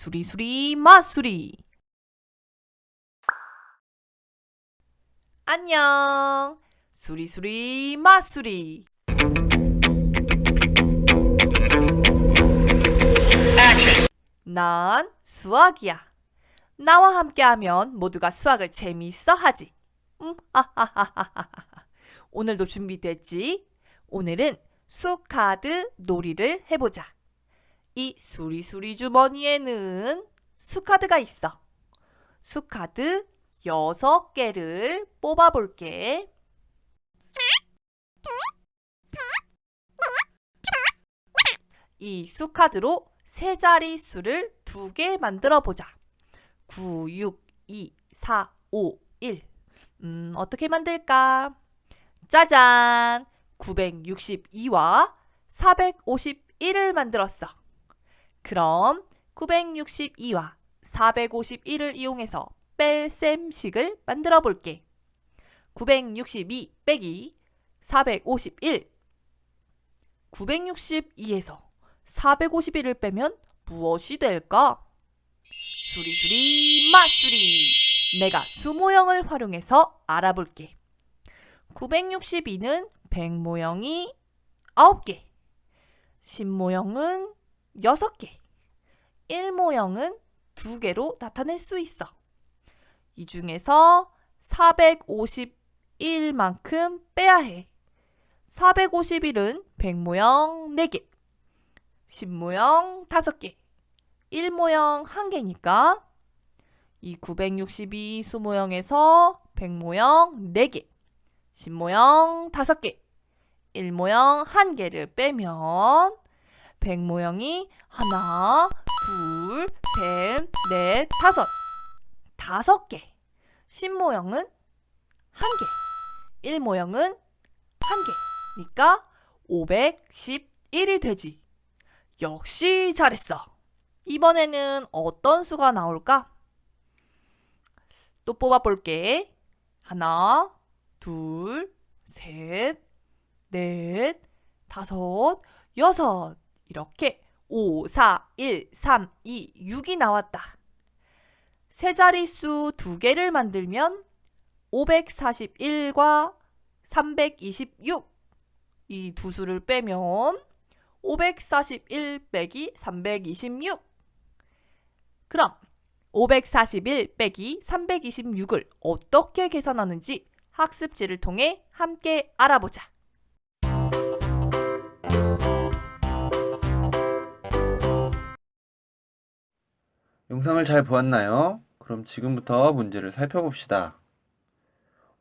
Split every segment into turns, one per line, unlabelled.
수리수리 마수리. 안녕. 수리수리 마수리. 난 수학이야. 나와 함께하면 모두가 수학을 재미있어 하지. 오늘도 준비됐지? 오늘은 수카드 놀이를 해보자. 이 수리수리 주머니에는 수카드가 있어. 수카드 6개를 뽑아볼게. 이 수카드로 세 자리 수를 2개 만들어 보자. 9, 6, 2, 4, 5, 1. 어떻게 만들까? 짜잔! 962와 451을 만들었어. 그럼 962와 451을 이용해서 뺄셈식을 만들어 볼게. 962 빼기 451. 962에서 451을 빼면 무엇이 될까? 수리수리 마수리. 내가 수모형을 활용해서 알아볼게. 962는 100모형이 9개, 10모형은 6개, 1모형은 2개로 나타낼 수 있어. 이 중에서 451만큼 빼야 해. 451은 100모형 4개, 10모형 5개, 1모형 1개니까 이 962 수모형에서 100모형 4개, 10모형 5개, 1모형 1개를 빼면 100모형이 하나, 둘, 셋, 넷, 다섯 개. 10모형은 1개, 1모형은 1개니까 511이 되지. 역시 잘했어. 이번에는 어떤 수가 나올까? 또 뽑아볼게. 하나, 둘, 셋, 넷, 다섯, 여섯. 이렇게 5, 4, 1, 3, 2, 6이 나왔다. 세 자릿수 2개를 만들면 541과 326. 이 두 수를 빼면 541 빼기 326. 그럼 541 빼기 326을 어떻게 계산하는지 학습지를 통해 함께 알아보자.
영상을 잘 보았나요? 그럼 지금부터 문제를 살펴봅시다.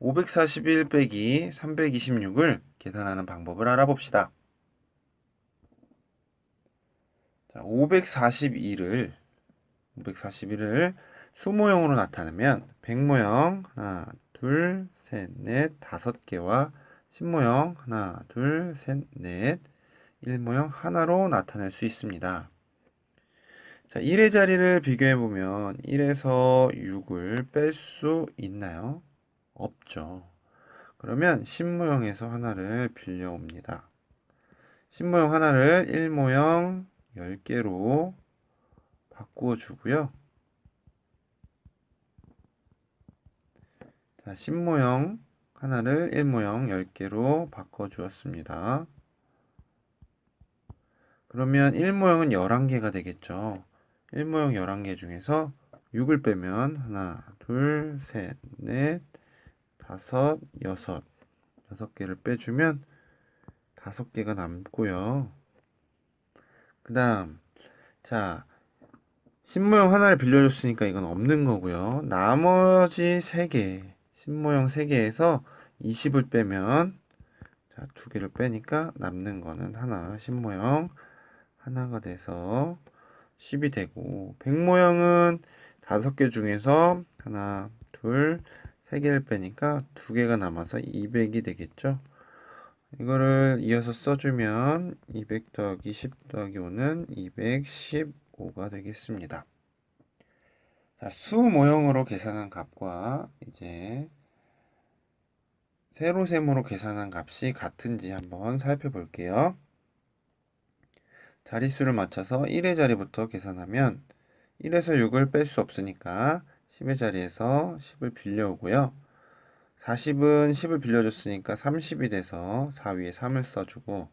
541 빼기 326을 계산하는 방법을 알아봅시다. 자, 541을 수모형으로 나타내면 100모형 하나, 둘, 셋, 넷, 5개와 10모형 하나, 둘, 셋, 넷, 1모형 하나로 나타낼 수 있습니다. 자, 1의 자리를 비교해보면 1에서 6을 뺄 수 있나요? 없죠. 그러면 10모형에서 하나를 빌려옵니다. 10모형 하나를 1모형 10개로 바꾸어 주고요. 자, 10모형 하나를 1모형 10개로 바꿔 주었습니다. 그러면 1모형은 11개가 되겠죠. 1모형 11개 중에서 6을 빼면 하나, 둘, 셋, 넷, 5, 6개를 빼주면 5개가 남고요. 그 다음 자, 10모형 하나를 빌려줬으니까 이건 없는 거고요. 나머지 3개 10모형 3개에서 20을 빼면 자, 2개를 빼니까 남는 거는 하나 10모형 하나가 돼서 10이 되고 100모형은 5개 중에서 하나, 둘, 3개를 빼니까 2개가 남아서 200이 되겠죠. 이거를 이어서 써주면 200 더하기 10 더하기 5는 215가 되겠습니다. 자, 수 모형으로 계산한 값과 이제 세로셈으로 계산한 값이 같은지 한번 살펴볼게요. 자릿수를 맞춰서 1의 자리부터 계산하면 1에서 6을 뺄 수 없으니까 10의 자리에서 10을 빌려오고요. 40은 10을 빌려줬으니까 30이 돼서 4 위에 3을 써주고,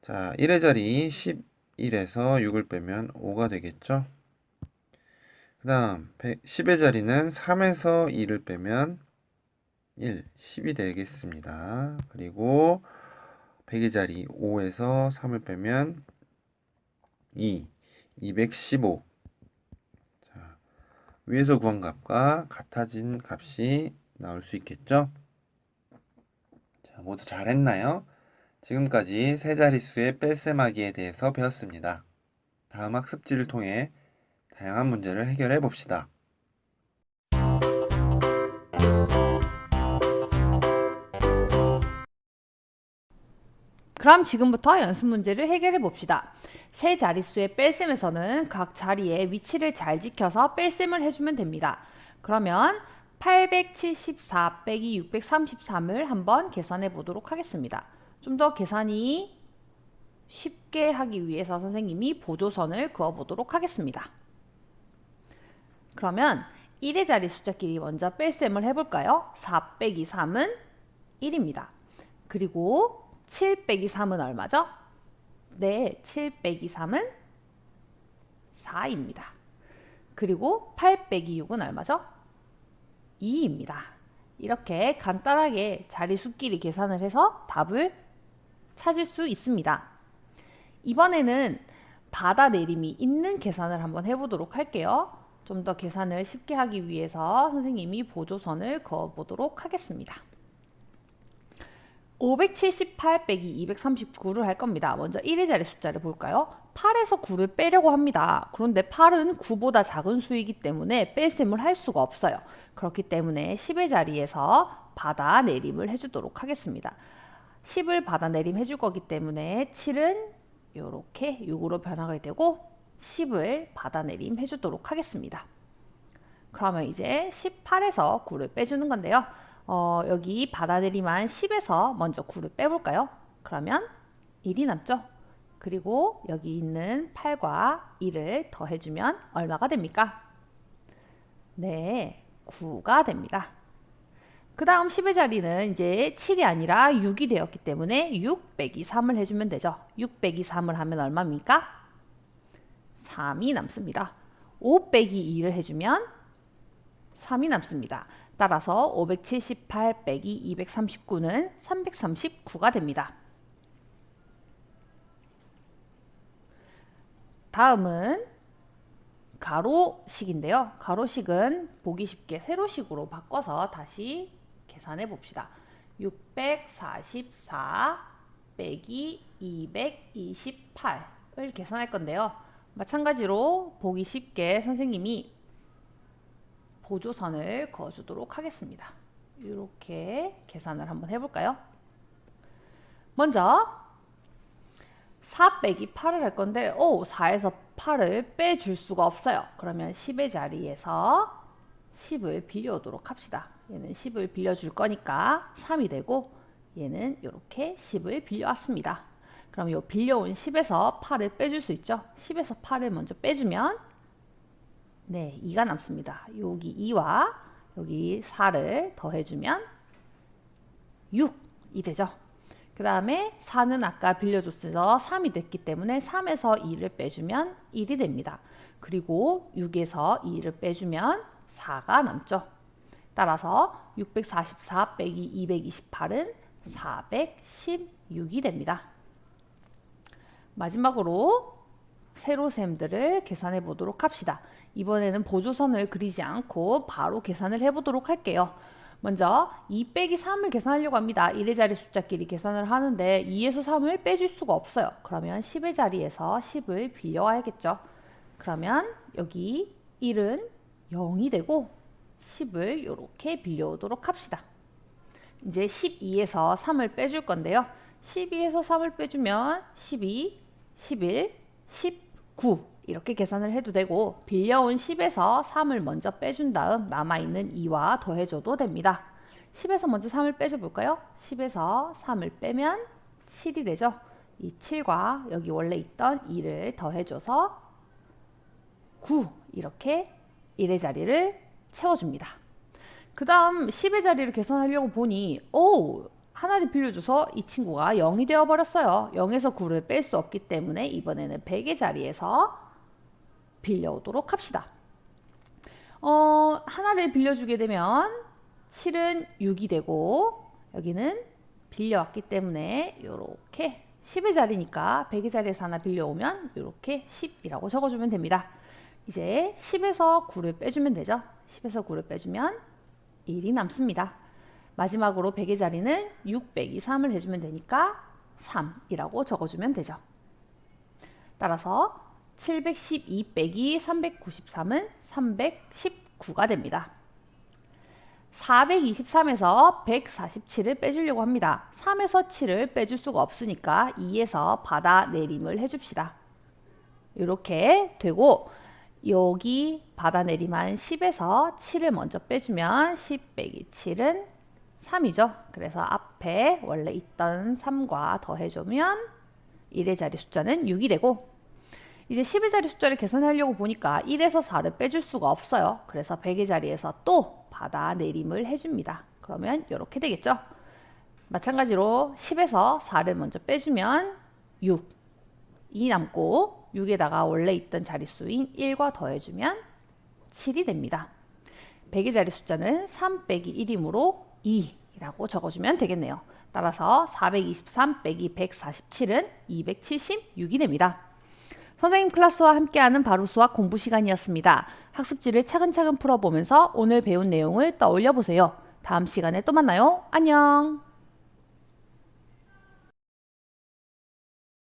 자, 1의 자리 11에서 6을 빼면 5가 되겠죠? 그 다음 10의 자리는 3에서 2를 빼면 1, 10이 되겠습니다. 그리고 100의 자리 5에서 3을 빼면 2, 215. 자, 위에서 구한 값과 같아진 값이 나올 수 있겠죠? 자, 모두 잘했나요? 지금까지 세 자릿수의 뺄셈하기에 대해서 배웠습니다. 다음 학습지를 통해 다양한 문제를 해결해 봅시다.
그럼 지금부터 연습 문제를 해결해 봅시다. 세 자릿수의 뺄셈에서는 각 자리에 위치를 잘 지켜서 뺄셈을 해주면 됩니다. 그러면 874 빼기 633을 한번 계산해 보도록 하겠습니다. 좀 더 계산이 쉽게 하기 위해서 선생님이 보조선을 그어 보도록 하겠습니다. 그러면 1의 자리 숫자끼리 먼저 뺄셈을 해볼까요? 4 빼기 3은 1입니다. 그리고 7 빼기 3은 얼마죠? 네, 7 빼기 3은 4입니다. 그리고 8 빼기 6은 얼마죠? 2입니다. 이렇게 간단하게 자리수끼리 계산을 해서 답을 찾을 수 있습니다. 이번에는 받아내림이 있는 계산을 한번 해보도록 할게요. 좀 더 계산을 쉽게 하기 위해서 선생님이 보조선을 그어보도록 하겠습니다. 578 빼기 239를 할 겁니다. 먼저 1의 자리 숫자를 볼까요? 8에서 9를 빼려고 합니다. 그런데 8은 9보다 작은 수이기 때문에 뺄셈을 할 수가 없어요. 그렇기 때문에 10의 자리에서 받아내림을 해주도록 하겠습니다. 10을 받아내림 해줄 거기 때문에 7은 이렇게 6으로 변하게 되고 10을 받아내림 해주도록 하겠습니다. 그러면 이제 18에서 9를 빼주는 건데요. 여기 받아내림한 10에서 먼저 9를 빼볼까요? 그러면 1이 남죠? 그리고 여기 있는 8과 1을 더해주면 얼마가 됩니까? 네, 9가 됩니다. 그 다음 10의 자리는 이제 7이 아니라 6이 되었기 때문에 6 빼기 3을 해주면 되죠. 6 빼기 3을 하면 얼마입니까? 3이 남습니다. 5 빼기 2를 해주면 3이 남습니다. 따라서 578 빼기 239는 339가 됩니다. 다음은 가로식인데요. 가로식은 보기 쉽게 세로식으로 바꿔서 다시 계산해 봅시다. 644 빼기 228을 계산할 건데요. 마찬가지로 보기 쉽게 선생님이 보조선을 그어주도록 하겠습니다. 이렇게 계산을 한번 해볼까요? 먼저 4 빼기 8을 할 건데 4에서 8을 빼줄 수가 없어요. 그러면 10의 자리에서 10을 빌려오도록 합시다. 얘는 10을 빌려줄 거니까 3이 되고 얘는 이렇게 10을 빌려왔습니다. 그럼 이 빌려온 10에서 8을 빼줄 수 있죠? 10에서 8을 먼저 빼주면 네, 2가 남습니다. 여기 2와 여기 4를 더해주면 6이 되죠. 그 다음에 4는 아까 빌려줬어서 3이 됐기 때문에 3에서 2를 빼주면 1이 됩니다. 그리고 6에서 2를 빼주면 4가 남죠. 따라서 644 빼기 228은 416이 됩니다. 마지막으로 세로셈들을 계산해 보도록 합시다. 이번에는 보조선을 그리지 않고 바로 계산을 해보도록 할게요. 먼저 2 빼기 3을 계산하려고 합니다. 1의 자리 숫자끼리 계산을 하는데 2에서 3을 빼줄 수가 없어요. 그러면 10의 자리에서 10을 빌려와야겠죠. 그러면 여기 1은 0이 되고 10을 이렇게 빌려오도록 합시다. 이제 12에서 3을 빼줄 건데요. 12에서 3을 빼주면 12, 11, 19 이렇게 계산을 해도 되고 빌려온 10에서 3을 먼저 빼준 다음 남아있는 2와 더해줘도 됩니다. 10에서 먼저 3을 빼줘 볼까요? 10에서 3을 빼면 7이 되죠. 이 7과 여기 원래 있던 2를 더해줘서 9 이렇게 1의 자리를 채워줍니다. 그 다음 10의 자리를 계산하려고 보니 하나를 빌려줘서 이 친구가 0이 되어버렸어요. 0에서 9를 뺄 수 없기 때문에 이번에는 100의 자리에서 빌려오도록 합시다. 하나를 빌려주게 되면 7은 6이 되고 여기는 빌려왔기 때문에 이렇게 10의 자리니까 100의 자리에서 하나 빌려오면 이렇게 10이라고 적어주면 됩니다. 이제 10에서 9를 빼주면 되죠. 10에서 9를 빼주면 1이 남습니다. 마지막으로 100의 자리는 6 빼기 3을 해주면 되니까 3이라고 적어주면 되죠. 따라서 712 빼기 393은 319가 됩니다. 423에서 147을 빼주려고 합니다. 3에서 7을 빼줄 수가 없으니까 2에서 받아내림을 해줍시다. 이렇게 되고 여기 받아내림한 10에서 7을 먼저 빼주면 10 빼기 7은 3이죠. 그래서 앞에 원래 있던 3과 더해주면 1의 자리 숫자는 6이 되고 이제 10의 자리 숫자를 계산하려고 보니까 1에서 4를 빼줄 수가 없어요. 그래서 100의 자리에서 또 받아내림을 해줍니다. 그러면 이렇게 되겠죠. 마찬가지로 10에서 4를 먼저 빼주면 6이 남고 6에다가 원래 있던 자릿수인 1과 더해주면 7이 됩니다. 100의 자리 숫자는 3 빼기 1이므로 2라고 적어주면 되겠네요. 따라서 423 빼기 147은 276이 됩니다. 선생님 클래스와 함께하는 바로 수학 공부 시간이었습니다. 학습지를 차근차근 풀어보면서 오늘 배운 내용을 떠올려 보세요. 다음 시간에 또 만나요. 안녕!